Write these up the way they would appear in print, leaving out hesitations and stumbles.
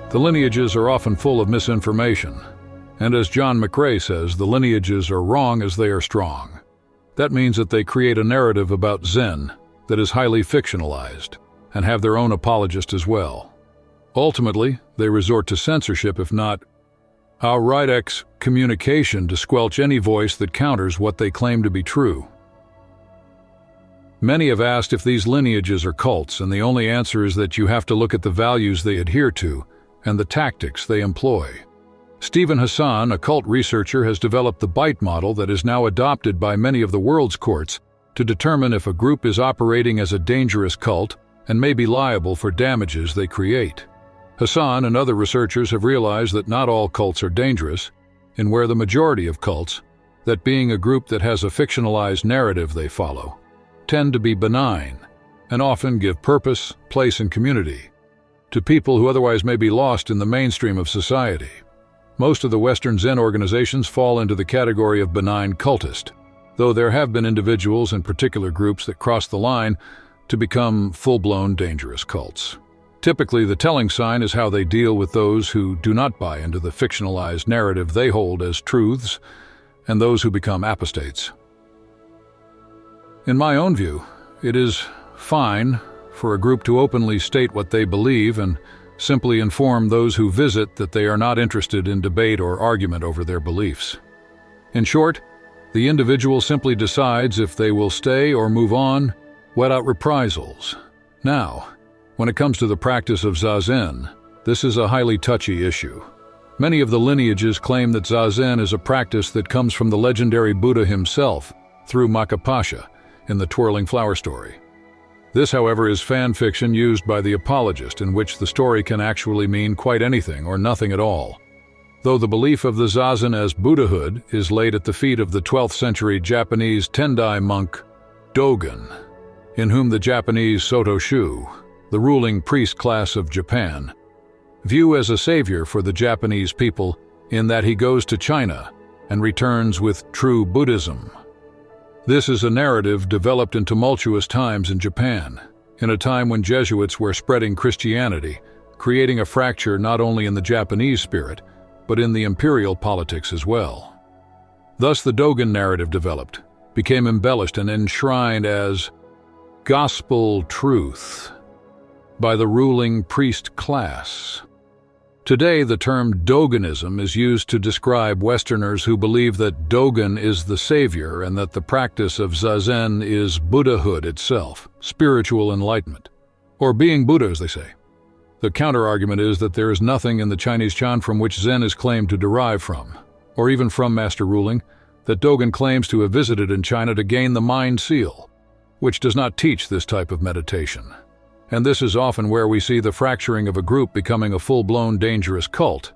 The lineages are often full of misinformation, and as John McRae says, the lineages are wrong as they are strong. That means that they create a narrative about Zen that is highly fictionalized, and have their own apologist as well. Ultimately, they resort to censorship, if not outright excommunication, to squelch any voice that counters what they claim to be true. Many have asked if these lineages are cults, and the only answer is that you have to look at the values they adhere to and the tactics they employ. Stephen Hassan, a cult researcher, has developed the BITE model that is now adopted by many of the world's courts to determine if a group is operating as a dangerous cult and may be liable for damages they create. Hassan and other researchers have realized that not all cults are dangerous, and where the majority of cults, that being a group that has a fictionalized narrative they follow, tend to be benign and often give purpose, place, and community to people who otherwise may be lost in the mainstream of society. Most of the Western Zen organizations fall into the category of benign cultist, though there have been individuals and particular groups that cross the line to become full-blown dangerous cults. Typically, the telling sign is how they deal with those who do not buy into the fictionalized narrative they hold as truths, and those who become apostates. In my own view, it is fine for a group to openly state what they believe and simply inform those who visit that they are not interested in debate or argument over their beliefs. In short, the individual simply decides if they will stay or move on without reprisals. Now, when it comes to the practice of Zazen, this is a highly touchy issue. Many of the lineages claim that Zazen is a practice that comes from the legendary Buddha himself through Makapasha in the Twirling Flower story. This, however, is fan fiction used by the apologist, in which the story can actually mean quite anything or nothing at all. Though the belief of the Zazen as Buddhahood is laid at the feet of the 12th century Japanese Tendai monk Dogen, in whom the Japanese Sotoshu, the ruling priest class of Japan, view as a savior for the Japanese people, in that he goes to China and returns with true Buddhism. This is a narrative developed in tumultuous times in Japan, in a time when Jesuits were spreading Christianity, creating a fracture not only in the Japanese spirit, but in the imperial politics as well. Thus the Dogen narrative developed, became embellished and enshrined as gospel truth by the ruling priest class. Today, the term Dogenism is used to describe Westerners who believe that Dogen is the savior and that the practice of Zazen is Buddhahood itself, spiritual enlightenment, or being Buddha, as they say. The counter-argument is that there is nothing in the Chinese Chan from which Zen is claimed to derive from, or even from Master Ruling, that Dogen claims to have visited in China to gain the mind seal, which does not teach this type of meditation. And this is often where we see the fracturing of a group becoming a full-blown dangerous cult,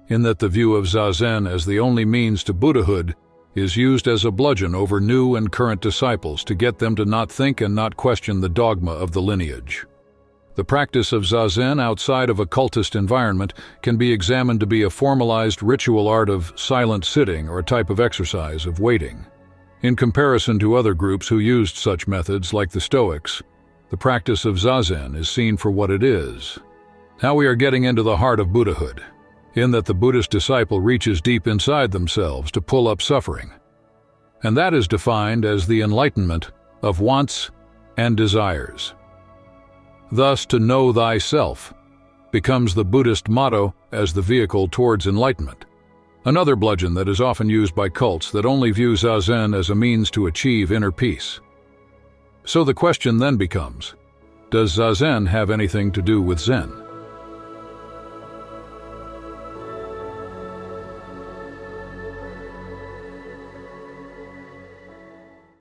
in that the view of Zazen as the only means to Buddhahood is used as a bludgeon over new and current disciples to get them to not think and not question the dogma of the lineage. The practice of Zazen outside of a cultist environment can be examined to be a formalized ritual art of silent sitting or a type of exercise of waiting. In comparison to other groups who used such methods like the Stoics, the practice of Zazen is seen for what it is. Now we are getting into the heart of Buddhahood, in that the Buddhist disciple reaches deep inside themselves to pull up suffering. And that is defined as the enlightenment of wants and desires. Thus, to know thyself becomes the Buddhist motto as the vehicle towards enlightenment. Another bludgeon that is often used by cults that only view Zazen as a means to achieve inner peace. So the question then becomes, does Zazen have anything to do with Zen?